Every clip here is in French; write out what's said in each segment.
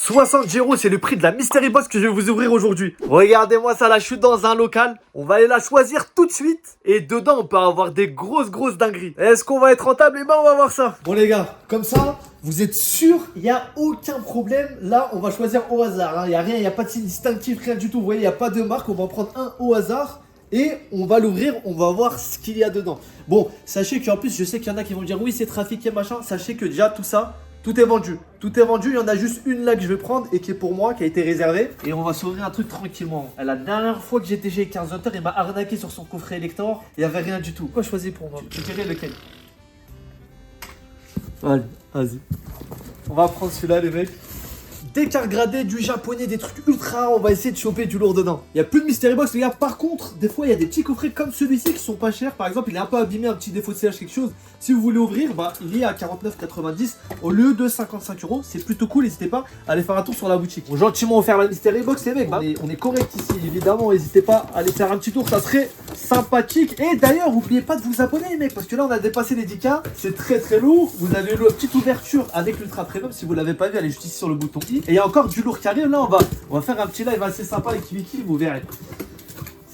60 Giro, c'est le prix de la Mystery Box que je vais vous ouvrir aujourd'hui. Regardez-moi ça, là, je suis dans un local. On va aller la choisir tout de suite. Et dedans, on peut avoir des grosses dingueries. Est-ce qu'on va être rentable? Eh ben, on va voir ça. Bon, les gars, comme ça, vous êtes sûrs, il n'y a aucun problème. Là, on va choisir au hasard. Il n'y a rien, il n'y a pas de signe distinctif, rien du tout. Vous voyez, il n'y a pas de marque. On va en prendre un au hasard. Et on va l'ouvrir, on va voir ce qu'il y a dedans. Bon, sachez qu'en plus, je sais qu'il y en a qui vont dire oui, c'est trafiqué, machin. Sachez que déjà, tout ça, tout est vendu. Tout est vendu, il y en a juste une là que je vais prendre et qui est pour moi, qui a été réservée. Et on va s'ouvrir un truc tranquillement. La dernière fois que j'étais chez 15 Hunter, il m'a arnaqué sur son coffret Elector. Il n'y avait rien du tout. Quoi choisir pour moi? Tu dirais lequel? Allez, vas-y. On va prendre celui-là, les mecs. Des cartes gradées, du japonais, des trucs ultra rares, on va essayer de choper du lourd dedans. Il n'y a plus de Mystery Box, les gars. Par contre, des fois, il y a des petits coffrets comme celui-ci qui sont pas chers. Par exemple, il est un peu abîmé, un petit défaut de CH, quelque chose. Si vous voulez ouvrir, bah, il est à 49,90 au lieu de 55 €. C'est plutôt cool, n'hésitez pas à aller faire un tour sur la boutique. Bon, gentiment offert la Mystery Box, les mecs. Bah, on est correct ici, évidemment. N'hésitez pas à aller faire un petit tour, ça serait sympathique. Et d'ailleurs, n'oubliez pas de vous abonner, les mecs, parce que là, on a dépassé les 10K. C'est très lourd. Vous avez une petite ouverture avec l'Ultra Premium. Si vous l'avez pas vu, allez juste ici sur le bouton I. Et il y a encore du lourd qui arrive. Là, on va faire un petit live assez sympa avec Wiki, vous verrez.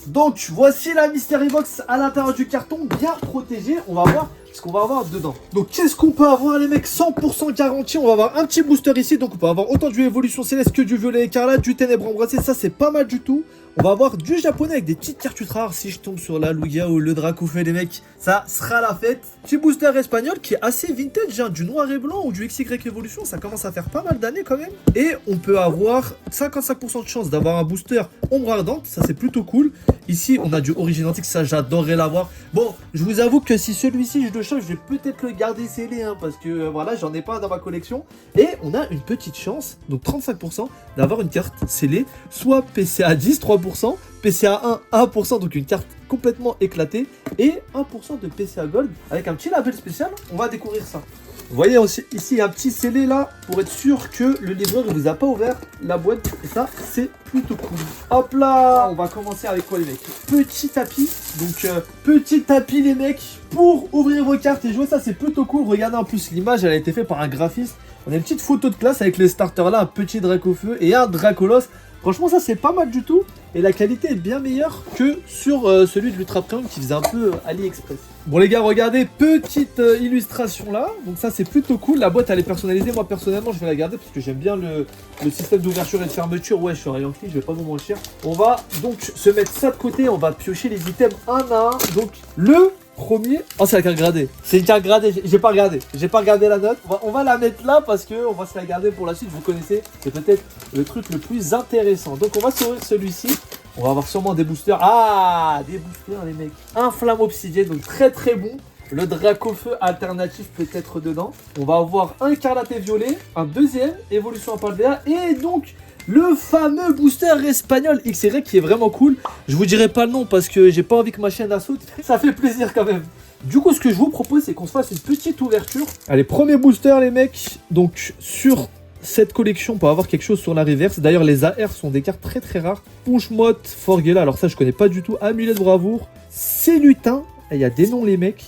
Donc, voici la Mystery Box à l'intérieur du carton, bien protégée. On va voir ce qu'on va avoir dedans. Donc, qu'est-ce qu'on peut avoir, les mecs? 100% garanti. On va avoir un petit booster ici. Donc, on peut avoir autant du Évolution Céleste que du Violet Écarlate, du Ténèbres Embrassé. Ça, c'est pas mal du tout. On va avoir du japonais avec des petites cartes ultra rares. Si je tombe sur la Lugia ou le Dracofeu, les mecs, ça sera la fête. Petit booster espagnol qui est assez vintage, hein, du noir et blanc ou du XY Evolution. Ça commence à faire pas mal d'années quand même. Et on peut avoir 55% de chance d'avoir un booster ombre ardente. Ça, c'est plutôt cool. Ici, on a du Originantix. Ça, j'adorerais l'avoir. Bon, je vous avoue que si celui-ci, je le change, je vais peut-être le garder scellé, hein, parce que voilà, j'en ai pas dans ma collection. Et on a une petite chance, donc 35%, d'avoir une carte scellée, soit PCA 10, 3%, PCA 1, 1%, donc une carte complètement éclatée, et 1% de PCA Gold, avec un petit label spécial. On va découvrir ça. Vous voyez aussi, ici, il y a un petit scellé là, pour être sûr que le livreur ne vous a pas ouvert la boîte. Et ça, c'est plutôt cool. Hop là, on va commencer avec quoi, les mecs? Petit tapis. Donc, petit tapis, les mecs, pour ouvrir vos cartes et jouer. Ça, c'est plutôt cool. Regardez, en plus, l'image, elle a été faite par un graphiste. On a une petite photo de classe avec les starters là, un petit Dracofeu et un Dracolos. Franchement, ça, c'est pas mal du tout. Et la qualité est bien meilleure que sur celui de l'Ultra Premium qui faisait un peu AliExpress. Bon, les gars, regardez, petite illustration là. Donc ça, c'est plutôt cool. La boîte, elle est personnalisée. Moi, personnellement, je vais la garder parce que j'aime bien le système d'ouverture et de fermeture. Ouais, je suis un rayon clé, je vais pas vous mentir. On va donc se mettre ça de côté. On va piocher les items un à un. Donc, le premier... Oh, c'est la carte gradée. C'est une carte gradée. J'ai pas regardé. J'ai pas regardé la note. On va la mettre là parce que on va se la garder pour la suite. Vous connaissez. C'est peut-être le truc le plus intéressant. Donc, on va s'ouvrir celui-ci. On va avoir sûrement des boosters. Ah, des boosters, les mecs. Un flamme obsidienne, donc très bon. Le Dracofeu alternatif peut être dedans. On va avoir un écarlate et violet. Un deuxième, évolution à Palvea. Et donc, le fameux booster espagnol XY qui est vraiment cool. Je vous dirai pas le nom parce que j'ai pas envie que ma chaîne la saute. Ça fait plaisir quand même. Du coup, ce que je vous propose, c'est qu'on se fasse une petite ouverture. Allez, premier booster, les mecs. Donc, sur cette collection, on peut avoir quelque chose sur la reverse. D'ailleurs, les AR sont des cartes très rares. Punchmot, Forgela, alors ça, je connais pas du tout. Amulet de bravoure, c'est lutin. Il y a des noms, les mecs.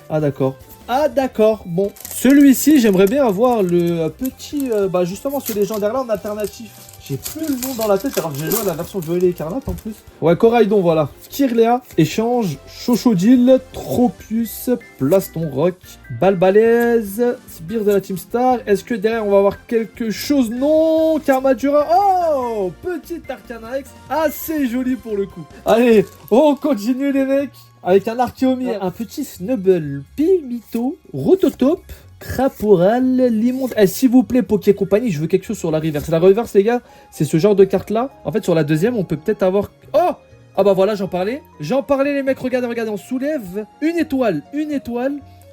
Ah, d'accord. Ah, d'accord. Bon, celui-ci, j'aimerais bien avoir le petit... justement, ce légendaire-là en alternatif. J'ai plus le nom dans la tête, alors que j'ai joué à la version violet écarlate en plus. Ouais, Coraidon, voilà. Kirlea, échange, Chochodil, Tropius, Plaston Rock, Balbalaise, Sbire de la Team Star. Est-ce que derrière on va avoir quelque chose? Non, Karmadura. Oh, petite Arcana X, assez joli pour le coup. Allez, on continue les mecs. Avec un Archeomir, un petit Snubble, Pimito, Rototope, Craporal, Limonde. Eh, s'il vous plaît, Poké Compagnie, je veux quelque chose sur la reverse. La reverse, les gars, c'est ce genre de carte-là. En fait, sur la deuxième, on peut peut-être avoir... Oh! Ah bah voilà, j'en parlais. J'en parlais, les mecs. Regardez, on soulève une étoile.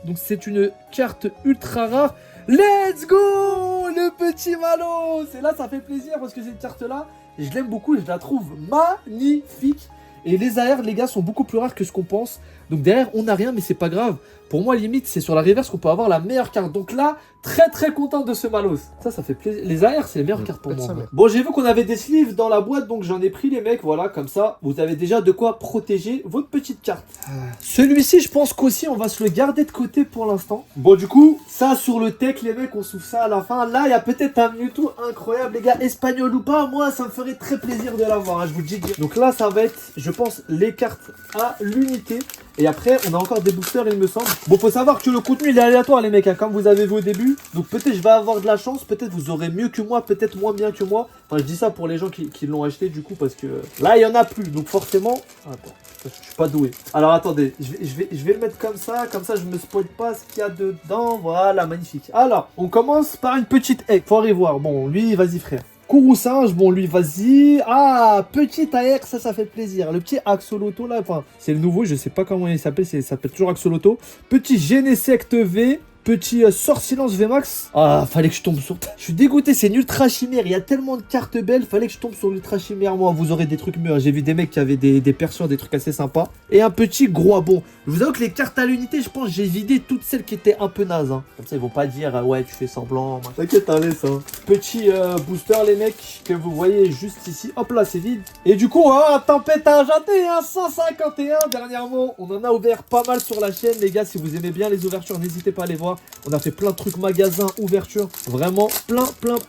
Donc, c'est une carte ultra rare. Let's go! Le petit Malo! C'est là, ça fait plaisir parce que cette carte-là, je l'aime beaucoup et je la trouve magnifique. Et les AR, les gars, sont beaucoup plus rares que ce qu'on pense. Donc derrière, on n'a rien, mais c'est pas grave. Pour moi, limite, c'est sur la reverse qu'on peut avoir la meilleure carte. Donc là, très content de ce Malos. Ça fait plaisir. Les AR, c'est les meilleures cartes pour moi. Bon, j'ai vu qu'on avait des sleeves dans la boîte, donc j'en ai pris les mecs. Voilà, comme ça, vous avez déjà de quoi protéger votre petite carte. Celui-ci, je pense qu'aussi, on va se le garder de côté pour l'instant. Bon, du coup, ça sur le tech, les mecs, on souffle ça à la fin. Là, il y a peut-être un Mewtwo incroyable, les gars. Espagnol ou pas, moi, ça me ferait très plaisir de l'avoir, hein, je vous le dis. Donc là, ça va être, je pense, les cartes à l'unité. Et après, on a encore des boosters, il me semble. Bon, faut savoir que le contenu, il est aléatoire, les mecs, hein, comme vous avez vu au début. Donc peut-être je vais avoir de la chance, peut-être vous aurez mieux que moi, peut-être moins bien que moi. Enfin, je dis ça pour les gens qui l'ont acheté, du coup, parce que là, il y en a plus. Donc forcément... Attends, je suis pas doué. Alors attendez, je vais le mettre comme ça je me spoil pas ce qu'il y a dedans. Voilà, magnifique. Alors, on commence par une petite egg. Faut aller voir. Bon, lui, vas-y, frère. Courroucinge, bon lui vas-y. Ah, petit AR, ça fait plaisir. Le petit Axolotl là, enfin c'est le nouveau, je sais pas comment il s'appelle, ça s'appelle toujours Axolotl. Petit Genesect V. Petit Sortilence VMAX. Ah, fallait que je tombe sur... Je suis dégoûté, c'est une ultra chimère. Il y a tellement de cartes belles. Fallait que je tombe sur l'ultra chimère. Moi, vous aurez des trucs mieux. J'ai vu des mecs qui avaient des perçures, des trucs assez sympas. Et un petit gros. Bon, je vous avoue que les cartes à l'unité, je pense j'ai vidé toutes celles qui étaient un peu nazes. Hein. Comme ça, ils vont pas dire, ouais, tu fais semblant. T'inquiète, allez, ça. Petit booster, les mecs, que vous voyez juste ici. Hop là, c'est vide. Et du coup, tempête à jeter, 151. Dernièrement, on en a ouvert pas mal sur la chaîne. Les gars, si vous aimez bien les ouvertures, n'hésitez pas à les voir. On a fait plein de trucs magasins, ouverture, vraiment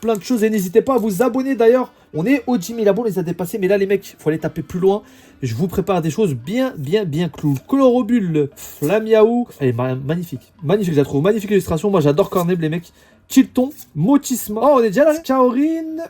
plein de choses. Et n'hésitez pas à vous abonner d'ailleurs. On est aux 10 000 abonnés, on les a dépassés. Mais là les mecs, il faut aller taper plus loin. Je vous prépare des choses bien clou. Chlorobule, Flamiaou. Elle est magnifique. Magnifique, je la trouve. Magnifique illustration. Moi j'adore Corneb les mecs. Tilton, Motisma. Oh, on est déjà là. Kaorin.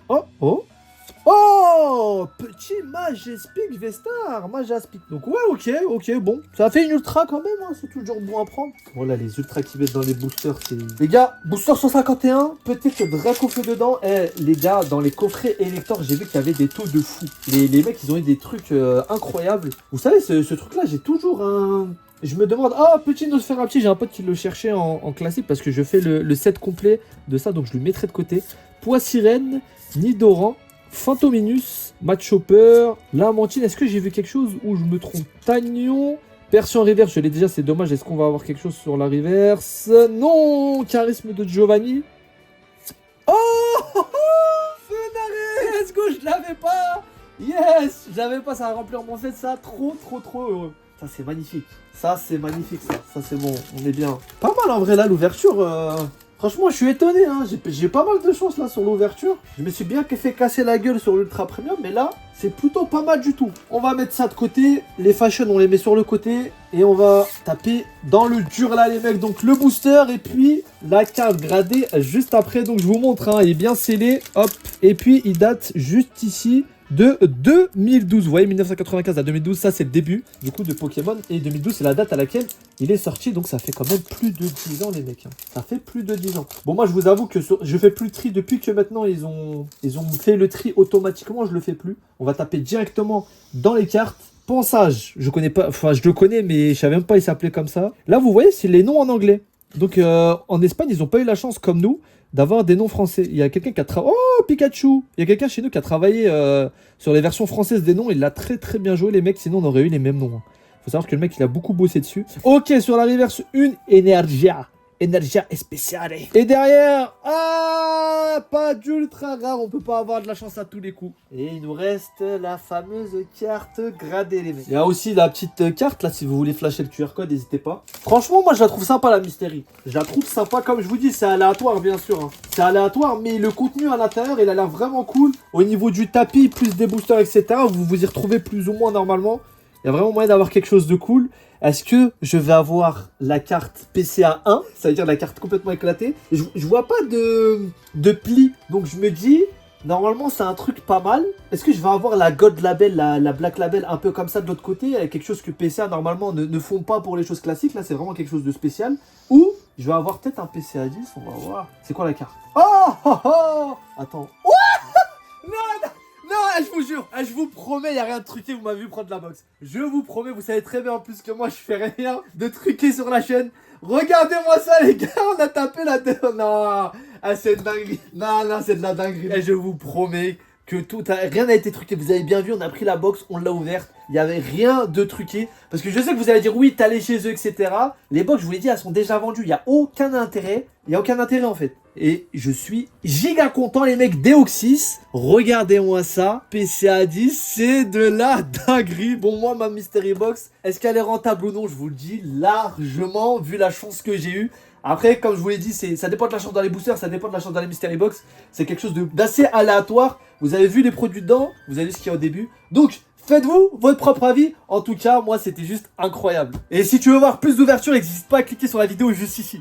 Oh, petit Majespic Vestar, Majaspic. Donc ouais, ok, bon. Ça a fait une ultra quand même, hein, c'est toujours bon à prendre. Voilà, les ultras qui mettent dans les boosters, c'est... Les gars, booster 151, peut-être vrai coffret dedans. Les gars, dans les coffrets électeurs, j'ai vu qu'il y avait des taux de fou. Les mecs, ils ont eu des trucs incroyables. Vous savez, ce truc-là, j'ai toujours un... Je me demande, petit Nosferatu, j'ai un pote qui le cherchait en classique parce que je fais le set complet de ça, donc je lui mettrai de côté. Poissirène, Nidoran, Fantominus, Matchopper, Lamantine. Est-ce que j'ai vu quelque chose où je me trompe? Tagnon, Persian Reverse, je l'ai déjà, c'est dommage. Est-ce qu'on va avoir quelque chose sur la reverse? Non, Charisme de Giovanni. Fenaré, let's go, je l'avais pas. Yes, je l'avais pas, ça va remplir mon set, ça, trop heureux. Ça c'est magnifique, ça c'est bon, on est bien. Pas mal en vrai là, l'ouverture. Franchement, je suis étonné, hein. J'ai pas mal de chance là sur l'ouverture. Je me suis bien fait casser la gueule sur l'Ultra Premium, mais là, c'est plutôt pas mal du tout. On va mettre ça de côté. Les fashion, on les met sur le côté. Et on va taper dans le dur là, les mecs. Donc le booster et puis la carte gradée juste après. Donc je vous montre, hein, il est bien scellé. Hop. Et puis il date juste ici de 2012. Vous voyez, 1995 à 2012, ça c'est le début du coup de Pokémon. Et 2012, c'est la date à laquelle il est sorti. Donc ça fait quand même plus de 10 ans, les mecs. Hein. Ça fait plus de 10 ans. Bon, moi je vous avoue que je fais plus le tri depuis que maintenant ils ont fait le tri automatiquement. Je le fais plus. On va taper directement dans les cartes. Ponçage, je connais pas, enfin je le connais, mais je savais même pas il s'appelait comme ça. Là, vous voyez, c'est les noms en anglais. Donc en Espagne, ils n'ont pas eu la chance comme nous d'avoir des noms français. Il y a quelqu'un qui a travaillé... Oh, Pikachu! Il y a quelqu'un chez nous qui a travaillé sur les versions françaises des noms. Il l'a très bien joué, les mecs. Sinon, on aurait eu les mêmes noms. Hein. Faut savoir que le mec, il a beaucoup bossé dessus. Ok, sur la reverse, une Energia. Energia Especiale. Et derrière, pas d'ultra rare. On peut pas avoir de la chance à tous les coups. Et il nous reste la fameuse carte gradée, les mecs. Il y a aussi la petite carte, là, si vous voulez flasher le QR code, n'hésitez pas. Franchement, moi, je la trouve sympa, la Mystery. Je la trouve sympa, comme je vous dis, c'est aléatoire, bien sûr. Hein. C'est aléatoire, mais le contenu à l'intérieur, il a l'air vraiment cool. Au niveau du tapis, plus des boosters, etc., vous vous y retrouvez plus ou moins normalement. Il y a vraiment moyen d'avoir quelque chose de cool. Est-ce que je vais avoir la carte PCA 1, ça veut dire la carte complètement éclatée? Je vois pas de pli, donc je me dis, normalement c'est un truc pas mal. Est-ce que je vais avoir la God Label, la Black Label un peu comme ça de l'autre côté, avec quelque chose que PCA normalement ne font pas pour les choses classiques, là c'est vraiment quelque chose de spécial. Ou je vais avoir peut-être un PCA 10, on va voir. C'est quoi la carte? Oh attends. Non, je vous jure, je vous promets, il n'y a rien de truqué, vous m'avez vu prendre la box. Je vous promets, vous savez très bien en plus que moi, je fais rien de truqué sur la chaîne. Regardez-moi ça, les gars, on a tapé la... Non, c'est de dinguerie. Non, c'est de la dinguerie. Et je vous promets que rien n'a été truqué. Vous avez bien vu, on a pris la box, on l'a ouverte. Il n'y avait rien de truqué. Parce que je sais que vous allez dire oui, t'es allé chez eux, etc. Les box, je vous l'ai dit, elles sont déjà vendues. Il n'y a aucun intérêt. Il n'y a aucun intérêt en fait. Et je suis giga content, les mecs. Deoxys, regardez-moi ça. PCA 10, c'est de la dinguerie. Bon, moi, ma Mystery Box, est-ce qu'elle est rentable ou non? Je vous le dis largement, vu la chance que j'ai eue. Après, comme je vous l'ai dit, ça dépend de la chance dans les boosters, ça dépend de la chance dans les Mystery Box. C'est quelque chose d'assez aléatoire. Vous avez vu les produits dedans, vous avez vu ce qu'il y a au début. Donc, faites-vous votre propre avis. En tout cas, moi, c'était juste incroyable. Et si tu veux voir plus d'ouverture, n'hésite pas à cliquer sur la vidéo juste ici.